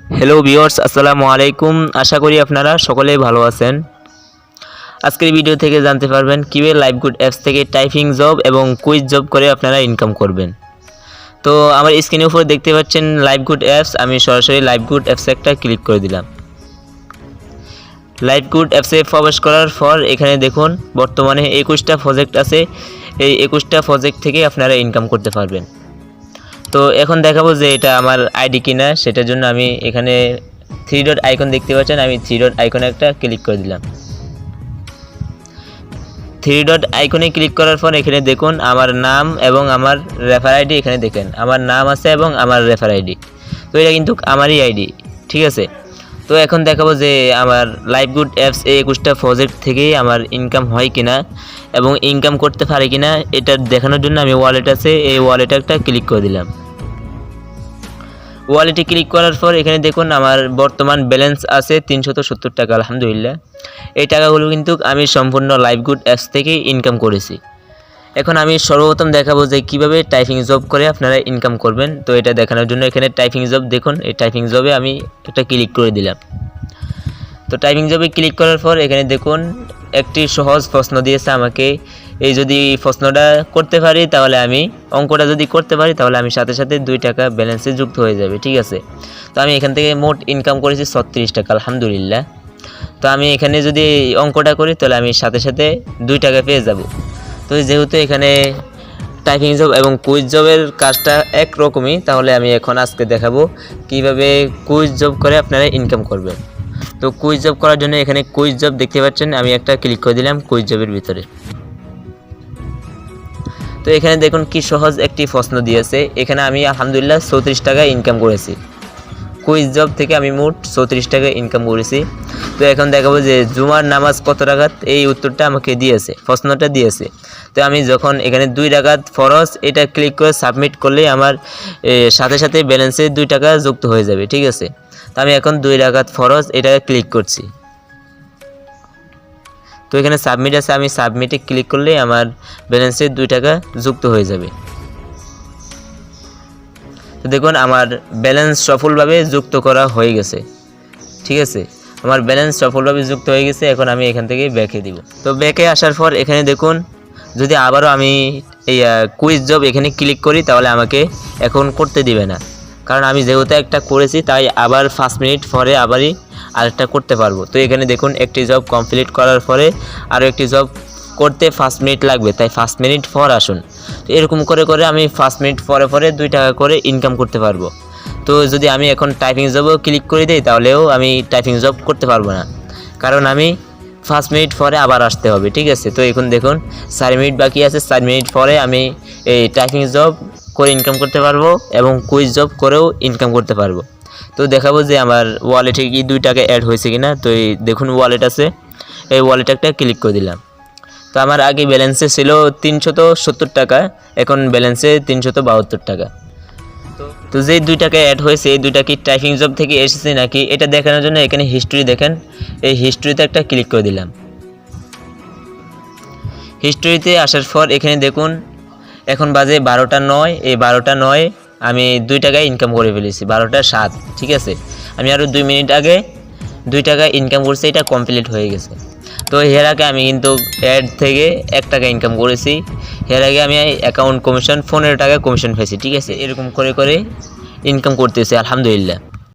Hello viewers, আসসালামু আলাইকুম। আশা করি আপনারা সকলেই ভালো আছেন। আজকের ভিডিও থেকে জানতে পারবেন কীভাবে লাইভগুড অ্যাপস থেকে টাইপিং জব এবং কুইজ জব করে আপনারা ইনকাম করবেন। তো আমার স্ক্রিনের উপর দেখতে পাচ্ছেন লাইভগুড অ্যাপস। আমি সরাসরি লাইভগুড অ্যাপসে একটা ক্লিক করে দিলাম। লাইভগুড অ্যাপসে প্রবেশ করার পর এখানে দেখুন বর্তমানে 21টা প্রজেক্ট আছে। এই 21টা প্রজেক্ট থেকে আপনারা ইনকাম করতে পারবেন। তো এখন দেখাবো যে এটা আমার আইডি কিনা, সেটার জন্য আমি এখানে 3 ডট আইকন দেখতে পাচ্ছেন, আমি 3 ডট আইকনে একটা ক্লিক করে দিলাম। 3 ডট আইকনে ক্লিক করার পর এখানে দেখুন আমার নাম এবং আমার রেফার আইডি। এখানে দেখেন আমার নাম আছে এবং আমার রেফার আইডি। তো এটা কিন্তু আমারই আইডি, ঠিক আছে। তো এখন দেখাবো যে আমার লাইভগুড অ্যাপস এই 21টা প্রজেক্ট থেকেই আমার ইনকাম হয় কিনা এবং ইনকাম করতে পারে কিনা এটা দেখানোর জন্য আমি ওয়ালেট আছে, এই ওয়ালেটে একটা ক্লিক করে দিলাম। ওয়ালেটে ক্লিক করার পর এখানে দেখুন আমার বর্তমান ব্যালেন্স আছে 370 টাকা, আলহামদুলিল্লাহ। এই টাকাগুলো কিন্তু আমি সম্পূর্ণ লাইভগুড অ্যাপস থেকেই ইনকাম করেছি। এখন আমি সর্বপ্রথম দেখাবো যে কিভাবে টাইপিং জব করে আপনারা ইনকাম করবেন। তো এটা দেখানোর জন্য এখানে টাইপিং জব দেখুন, এই টাইপিং জবে আমি একটা ক্লিক করে দিলাম। তো টাইপিং জবে ক্লিক করার পর এখানে দেখুন একটি সহজ প্রশ্ন দিয়েছে আমাকে। এই যদি প্রশ্নটা করতে পারি তাহলে আমি অঙ্কটা যদি করতে পারি তাহলে আমি সাথে সাথে 2 টাকা ব্যালেন্সে যুক্ত হয়ে যাবে, ঠিক আছে। তো আমি এখান থেকে মোট ইনকাম করেছি 36 টাকা, আলহামদুলিল্লাহ। তো আমি এখানে যদি অঙ্কটা করি তাহলে আমি সাথে সাথে 2 টাকা পেয়ে যাব। তো যেহেতু এখানে টাইপিং জব এবং কুইজ জবের কাজটা একরকমই, তাহলে আমি এখন আজকে দেখাবো কিভাবে কুইজ জব করে আপনারা ইনকাম করবেন। তো কুইজ জব করার জন্য এখানে কুইজ জব দেখতে পাচ্ছেন, আমি একটা ক্লিক করে দিলাম কুইজ জবের ভিতরে। তো এখানে দেখুন কি সহজ একটি প্রশ্ন দিয়েছে। এখানে আমি আলহামদুলিল্লাহ 34 টাকা ইনকাম করেছি। কুইজ জব থেকে আমি মোট 34 টাকা ইনকাম করেছি। তো এখন দেখাবো যে জুমার নামাজ কত রাকাত, এই উত্তরটা আমাকে দিয়েছে, প্রশ্নটা দিয়েছে। তো আমি যখন এখানে 2 রাকাত ফরজ এটা ক্লিক করে সাবমিট করলেই আমার সাথে সাথে ব্যালেন্সে 2 টাকা যুক্ত হয়ে যাবে, ঠিক আছে। তো আমি এখন 2 রাকাত ফরজ এটা ক্লিক করছি। তো এখানে সাবমিট আছে, আমি সাবমিটে ক্লিক করলেই আমার ব্যালেন্সে 2 টাকা যুক্ত হয়ে যাবে। তো দেখুন আমার ব্যালেন্স সফলভাবে যুক্ত করা হয়ে গেছে, ঠিক আছে। আমার ব্যালেন্স সফলভাবে যুক্ত হয়ে গেছে। এখন আমি এখান থেকে ব্যাকে দিব। তো ব্যাকে আসার পর এখানে দেখুন যদি আবারও আমি এই কুইজ জব এখানে ক্লিক করি তাহলে আমাকে এখন করতে দিবে না, কারণ আমি যেহেতু একটা করেছি তাই আবার 5 মিনিট পরে আবারই আরেকটা করতে পারবো। তো এখানে দেখুন একটি জব কমপ্লিট করার পরে আরও একটি জব করতে 5 মিনিট লাগবে, তাই 5 মিনিট পর আসুন। তো এরকম করে করে আমি 5 মিনিট পরে পরে 2 টাকা করে ইনকাম করতে পারবো। তো যদি আমি এখন টাইপিং জবও ক্লিক করে দিই তাহলেও আমি টাইপিং জব করতে পারবো না, কারণ আমি 5 মিনিট পরে আবার আসতে হবে, ঠিক আছে। তো এখন দেখুন 4 মিনিট বাকি আছে, 4 মিনিট পরে আমি এই টাইপিং জব করে ইনকাম করতে পারবো এবং কুইজ জব করেও ইনকাম করতে পারবো। তো দেখাবো যে আমার ওয়ালেটে কি 2 টাকা অ্যাড হয়েছে কিনা। তো এই দেখুন ওয়ালেট আছে, এই ওয়ালেটে একটা ক্লিক করে দিলাম। তো আমার আগে ব্যালেন্সে ছিল 370 টাকা, এখন ব্যালেন্সে 372 টাকা। তো যেই 2 টাকা অ্যাড হয়েছে এই 2 টাকা কি টাইপিং জব থেকে এসেছে নাকি এটা দেখানোর জন্য এখানে হিস্ট্রি দেখেন, এই হিস্ট্রিতে একটা ক্লিক করে দিলাম। হিস্ট্রিতে আসার পর এখানে দেখুন এখন বাজে 12টা 9, এই 12টা 9 আমি 2 টাকায় ইনকাম করে ফেলেছি, 12টা 7, ঠিক আছে। আমি আরও 2 মিনিট আগে 2 টাকা ইনকাম করছি, এটা কমপ্লিট হয়ে গেছে। তো এর আগে আমি কিন্তু অ্যাড থেকে 1 টাকা ইনকাম করেছি। এর আগে আমি অ্যাকাউন্ট কমিশন 15 টাকা কমিশন পেয়েছি, ঠিক আছে। এরকম করে করে ইনকাম করতেছি, আলহামদুলিল্লাহ।